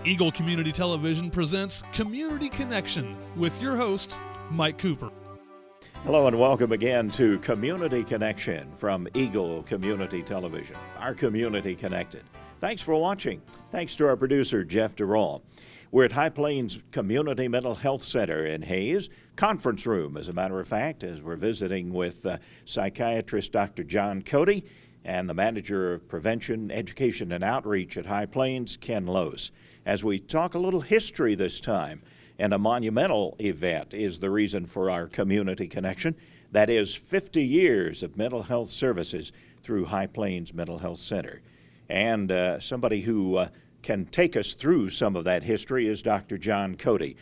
Eagle Community Television presents Community Connection with your host, Mike Cooper. Hello and welcome again to Community Connection from Eagle Community Television, our community connected. Thanks for watching. Thanks to our producer, Jeff Durall. We're at High Plains Community Mental Health Center in Hayes, conference room, as a matter of fact, as we're visiting with psychiatrist Dr. John Cody and the manager of prevention, education, and outreach at High Plains, Ken Loos. As we talk a little history this time, and a monumental event is the reason for our community connection. That is 50 years of mental health services through High Plains Mental Health Center. And somebody who can take us through some of that history is Dr. John Cody,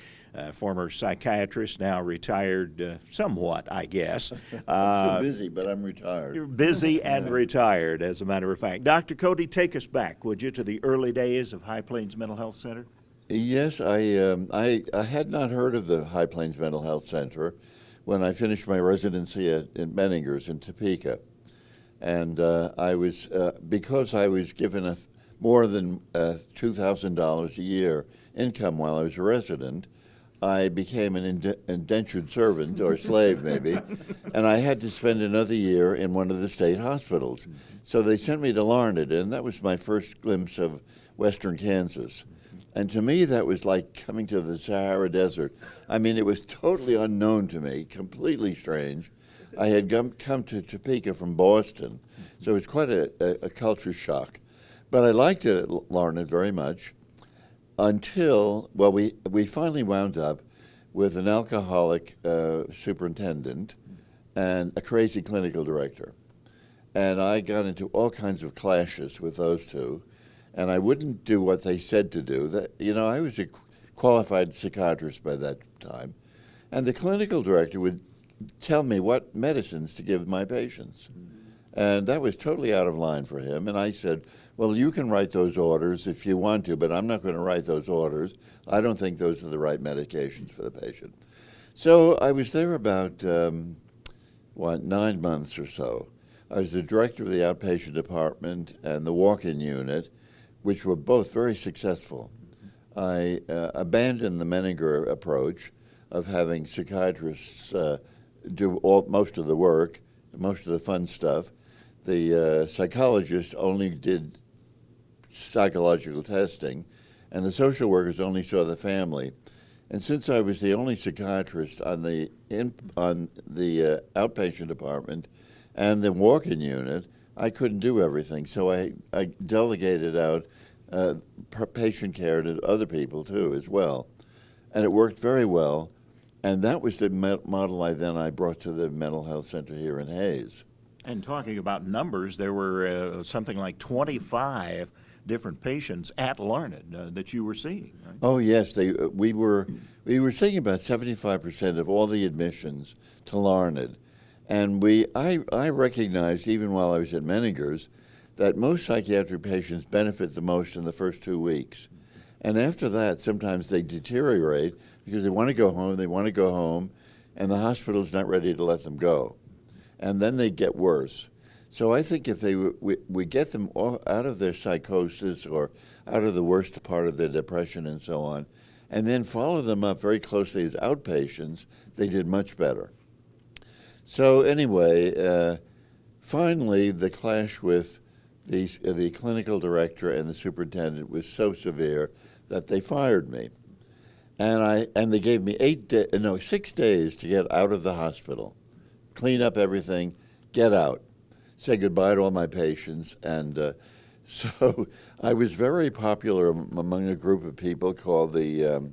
former psychiatrist, now retired somewhat, I guess. I'm so busy, but I'm retired. You're busy and retired, as a matter of fact. Dr. Cody, take us back, would you, to the early days of High Plains Mental Health Center? Yes, I had not heard of the High Plains Mental Health Center when I finished my residency at Menninger's in Topeka. And I was, because I was given more than $2,000 a year income while I was a resident, I became an indentured servant, or slave maybe, and I had to spend another year in one of the state hospitals. So they sent me to Larned, and that was my first glimpse of western Kansas. And to me, that was like coming to the Sahara Desert. I mean, it was totally unknown to me, completely strange. I had come to Topeka from Boston, so it was quite a culture shock. But I liked it at Larned very much until, well, we finally wound up with an alcoholic superintendent and a crazy clinical director. And I got into all kinds of clashes with those two. And I wouldn't do what they said to do. I was a qualified psychiatrist by that time. And the clinical director would tell me what medicines to give my patients. And that was totally out of line for him. And I said, well, you can write those orders if you want to, but I'm not going to write those orders. I don't think those are the right medications for the patient. So I was there about, 9 months or so. I was the director of the outpatient department and the walk-in unit, which were both very successful. I abandoned the Menninger approach of having psychiatrists do most of the work, most of the fun stuff. The psychologist only did psychological testing, and the social workers only saw the family. And since I was the only psychiatrist on the outpatient department and the walk-in unit, I couldn't do everything, so I delegated out patient care to other people too as well, and it worked very well. And that was the model I brought to the mental health center here in Hayes. And talking about numbers, there were something like 25 different patients at Larned that you were seeing, right? Oh yes, we were seeing about 75% of all the admissions to Larned. And I recognized, even while I was at Menninger's, that most psychiatric patients benefit the most in the first 2 weeks. And after that, sometimes they deteriorate because they want to go home, and the hospital's not ready to let them go. And then they get worse. So I think if we get them out of their psychosis or out of the worst part of their depression and so on, and then follow them up very closely as outpatients, they did much better. So anyway, finally, the clash with the clinical director and the superintendent was so severe that they fired me, and they gave me 6 days to get out of the hospital, clean up everything, get out, say goodbye to all my patients, and so I was very popular among a group of people called the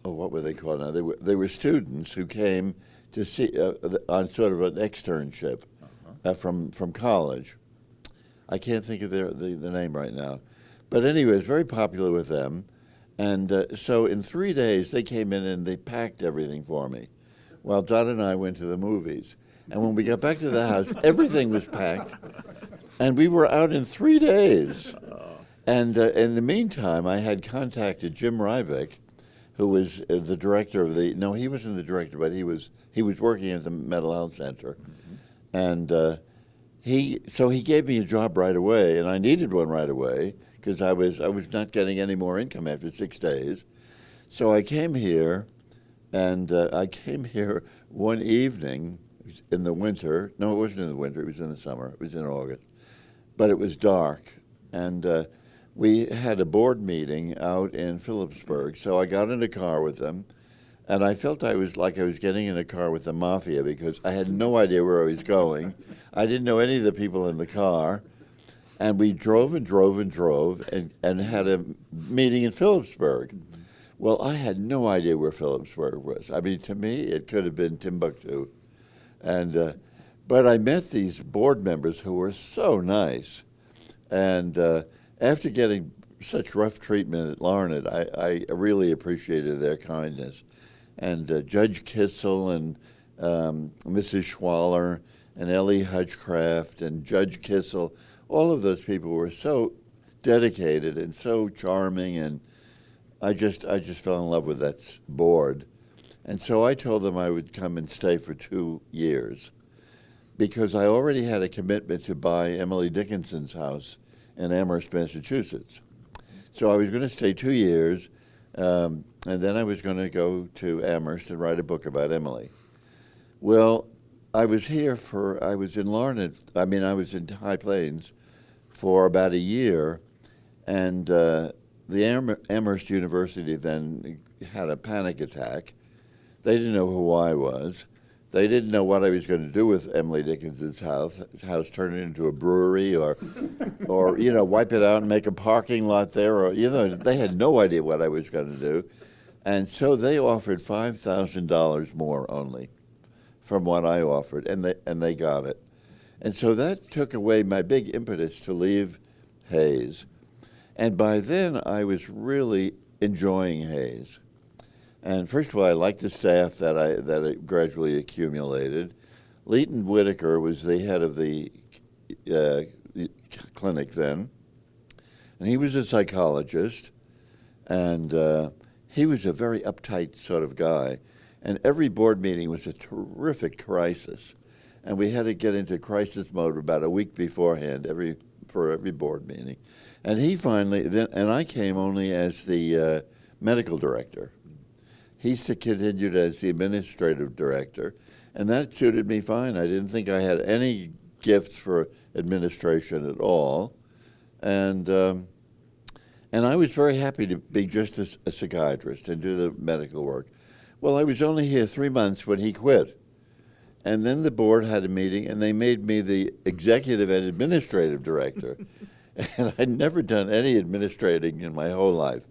what were they called now? They were students who came to see on sort of an externship from college. I can't think of the name right now. But anyway, it was very popular with them. And so in 3 days, they came in and they packed everything for me, while Dot and I went to the movies. And when we got back to the house, everything was packed. And we were out in 3 days. And in the meantime, I had contacted Jim Rybeck, who was the director of he wasn't the director, but he was working at the mental health center. And So he gave me a job right away, and I needed one right away because I was not getting any more income after 6 days. So I came here, and I came here one evening in the winter. No, it wasn't in the winter. It was in the summer. It was in August. But it was dark, and we had a board meeting out in Phillipsburg. So I got in a car with them, and I felt I was getting in a car with the mafia because I had no idea where I was going. I didn't know any of the people in the car. And we drove and drove and drove and had a meeting in Phillipsburg. Well, I had no idea where Phillipsburg was. I mean, to me, it could have been Timbuktu. But I met these board members who were so nice. And after getting such rough treatment at Larned, I really appreciated their kindness. And Judge Kissel and Mrs. Schwaller and Ellie Hutchcraft and Judge Kissel, all of those people were so dedicated and so charming, and I just fell in love with that board. And so I told them I would come and stay for 2 years because I already had a commitment to buy Emily Dickinson's house in Amherst, Massachusetts. So I was going to stay 2 years, and then I was going to go to Amherst and write a book about Emily. Well, I was in Larned, I was in High Plains for about a year, and the Amherst University then had a panic attack. They didn't know who I was. They didn't know what I was going to do with Emily Dickinson's house, turn it into a brewery or wipe it out and make a parking lot there, or, they had no idea what I was going to do. And so they offered $5,000 more only from what I offered, and they got it. And so that took away my big impetus to leave Hayes. And by then, I was really enjoying Hayes. And first of all, I liked the staff that I gradually accumulated. Leighton Whitaker was the head of the clinic then, and he was a psychologist, and he was a very uptight sort of guy. And every board meeting was a terrific crisis. And we had to get into crisis mode about a week beforehand for every board meeting. And he finally, and I came only as the medical director. He continued as the administrative director, and that suited me fine. I didn't think I had any gifts for administration at all. And I was very happy to be just a psychiatrist and do the medical work. Well, I was only here 3 months when he quit. And then the board had a meeting, and they made me the executive and administrative director. And I'd never done any administrating in my whole life.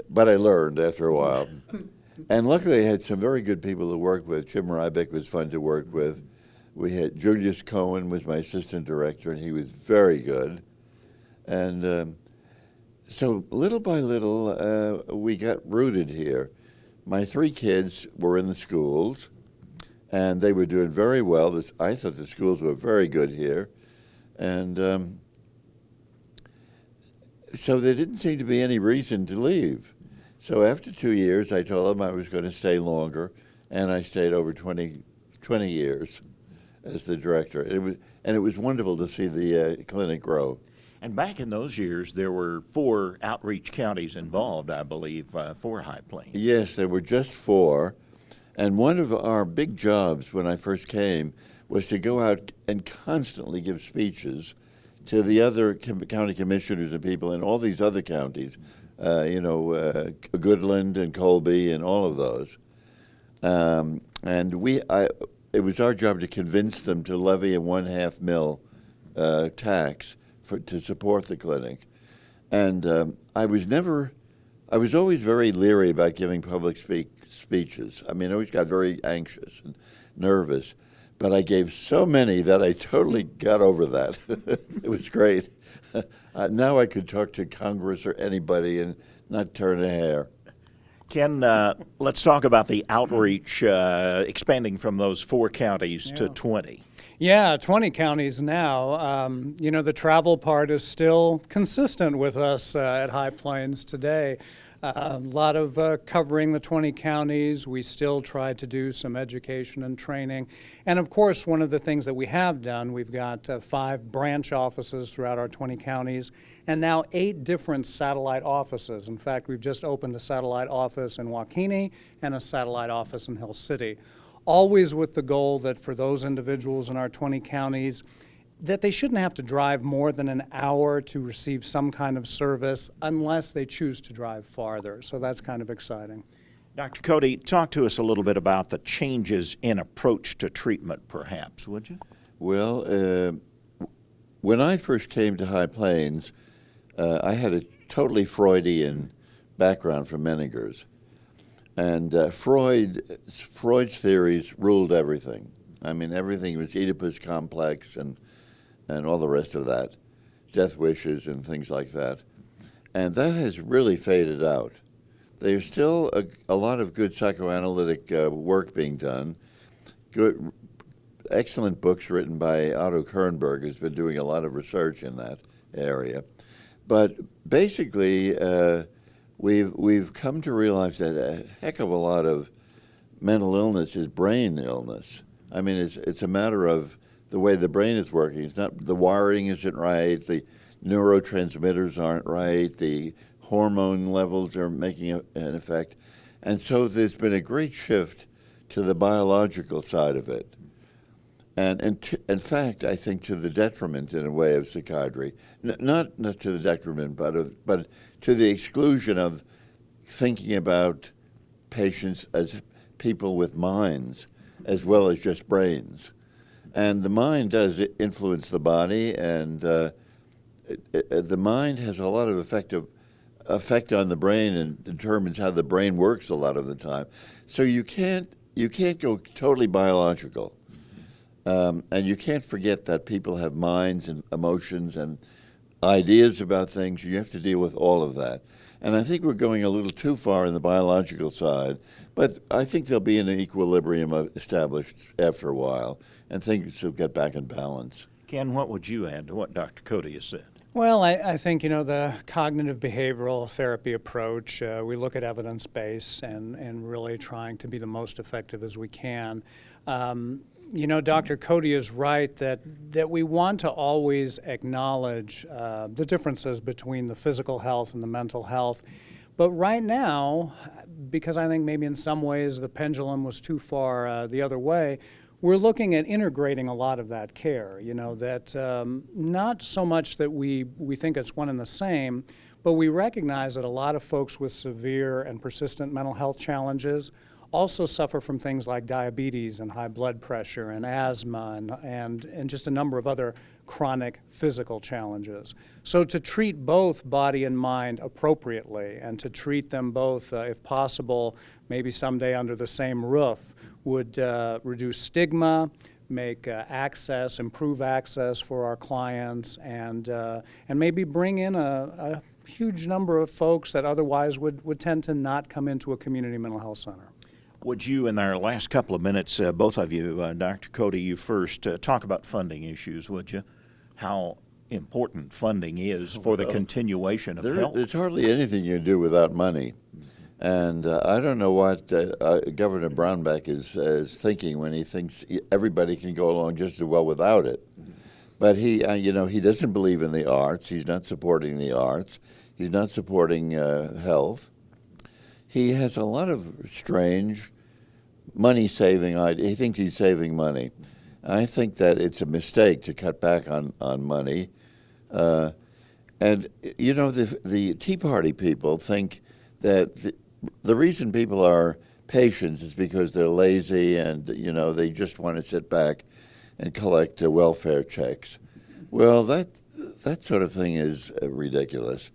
But I learned after a while. And luckily, I had some very good people to work with. Jim Rybeck was fun to work with. We had Julius Cohen was my assistant director, and he was very good. And so little by little, we got rooted here. My 3 kids were in the schools, and they were doing very well. I thought the schools were very good here. And so there didn't seem to be any reason to leave. So after 2 years, I told them I was going to stay longer, and I stayed over 20 years as the director. It was wonderful to see the clinic grow. And back in those years, there were 4 outreach counties involved, I believe, for High Plains. Yes, there were just 4. And one of our big jobs when I first came was to go out and constantly give speeches to the other county commissioners and people in all these other counties, Goodland and Colby and all of those. And it was our job to convince them to levy a 1/2 mil tax to support the clinic. And I was always very leery about giving public speeches. I always got very anxious and nervous. But I gave so many that I totally got over that. It was great. Now I could talk to Congress or anybody and not turn a hair. Ken, let's talk about the outreach expanding from those 4 counties to 20. Yeah, 20 counties now. The travel part is still consistent with us at High Plains today. A lot of covering the 20 counties. We still try to do some education and training. And of course, one of the things that we have done, we've got 5 branch offices throughout our 20 counties, and now 8 different satellite offices. In fact, we've just opened a satellite office in Waukene and a satellite office in Hill City, always with the goal that for those individuals in our 20 counties, that they shouldn't have to drive more than an hour to receive some kind of service unless they choose to drive farther. So that's kind of exciting. Dr. Cody, talk to us a little bit about the changes in approach to treatment, perhaps, would you? Well, when I first came to High Plains, I had a totally Freudian background from Meningers. And Freud's theories ruled everything. I mean, everything was Oedipus complex and all the rest of that, death wishes and things like that. And that has really faded out. There's still a lot of good psychoanalytic work being done, good, excellent books written by Otto Kernberg, who's been doing a lot of research in that area. But basically, we've come to realize that a heck of a lot of mental illness is brain illness. I mean, it's a matter of the way the brain is working. It's not, the wiring isn't right, the neurotransmitters aren't right, the hormone levels are making an effect. And so there's been a great shift to the biological side of it. And in fact, I think to the detriment, in a way, of psychiatry. Not to the detriment, but to the exclusion of thinking about patients as people with minds as well as just brains. And the mind does influence the body, and the mind has a lot of effect on the brain and determines how the brain works a lot of the time. So you can't go totally biological. And you can't forget that people have minds and emotions and ideas about things. You have to deal with all of that. And I think we're going a little too far in the biological side, but I think there'll be an equilibrium established after a while, and things will get back in balance. Ken, what would you add to what Dr. Cody has said? Well, I think, the cognitive behavioral therapy approach, we look at evidence-based and really trying to be the most effective as we can. Dr. Cody is right that we want to always acknowledge the differences between the physical health and the mental health. But right now, because I think maybe in some ways the pendulum was too far the other way, we're looking at integrating a lot of that care, that not so much that we think it's one and the same, but we recognize that a lot of folks with severe and persistent mental health challenges also suffer from things like diabetes and high blood pressure and asthma and just a number of other chronic physical challenges. So to treat both body and mind appropriately and to treat them both, if possible, maybe someday under the same roof would reduce stigma, make improve access for our clients, and maybe bring in a huge number of folks that otherwise would tend to not come into a community mental health center. Would you, in our last couple of minutes, both of you, Dr. Cody, you first, talk about funding issues, would you? How important funding is for the continuation of health? There's hardly anything you can do without money. And I don't know what Governor Brownback is thinking when he thinks everybody can go along just as well without it. But he doesn't believe in the arts. He's not supporting the arts. He's not supporting health. He has a lot of strange money-saving ideas. He thinks he's saving money. I think that it's a mistake to cut back on money. And, the Tea Party people think that the reason people are patients is because they're lazy and, they just want to sit back and collect welfare checks. Well, that sort of thing is ridiculous.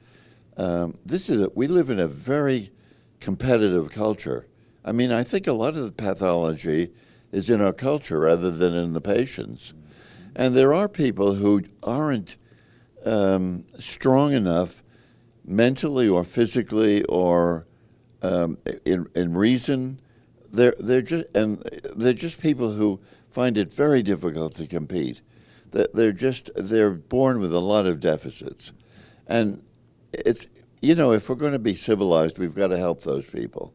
We live in a very competitive culture. I mean, I think a lot of the pathology is in our culture rather than in the patients. And there are people who aren't strong enough mentally or physically or in reason. They're just people who find it very difficult to compete. They're born with a lot of deficits. And you know, if we're going to be civilized, we've got to help those people.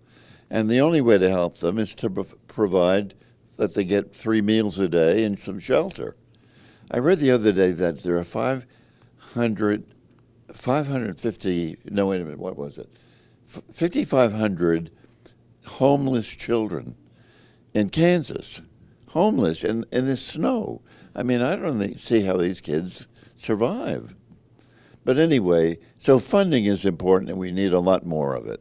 And the only way to help them is to provide that they get 3 meals a day and some shelter. I read the other day that there are 550, no, wait a minute, what was it? 5,500 homeless children in Kansas, homeless in the snow. I mean, I don't see how these kids survive. But anyway, so funding is important, and we need a lot more of it.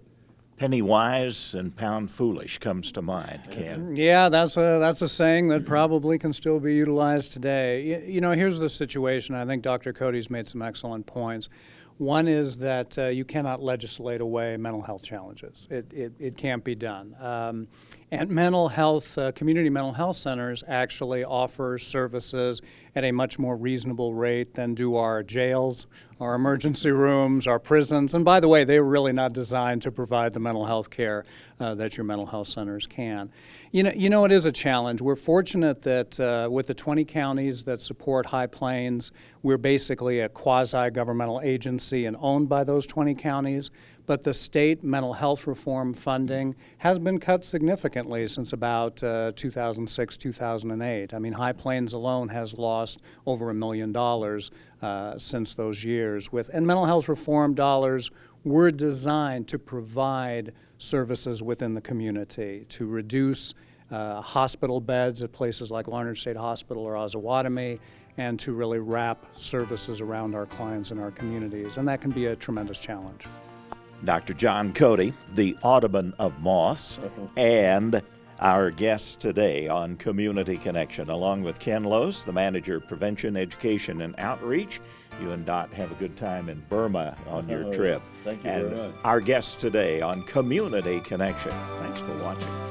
Penny wise and pound foolish comes to mind, Ken. Yeah, that's a saying that probably can still be utilized today. You know, here's the situation. I think Dr. Cody's made some excellent points. One is that you cannot legislate away mental health challenges. It can't be done. And mental health, community mental health centers actually offer services at a much more reasonable rate than do our jails, our emergency rooms, our prisons. And by the way, they're really not designed to provide the mental health care that your mental health centers can. You know, it is a challenge. We're fortunate that with the 20 counties that support High Plains, we're basically a quasi-governmental agency and owned by those 20 counties. But the state mental health reform funding has been cut significantly since about 2006, 2008. I mean, High Plains alone has lost over $1 million since those years. And mental health reform dollars were designed to provide services within the community, to reduce hospital beds at places like Larned State Hospital or Osawatomie, and to really wrap services around our clients and our communities. And that can be a tremendous challenge. Dr. John Cody, the Audubon of Moss, and our guest today on Community Connection, along with Ken Loos, the Manager of Prevention, Education, and Outreach. You and Dot have a good time in Burma on your trip. Thank you and very much. Our guest today on Community Connection. Thanks for watching.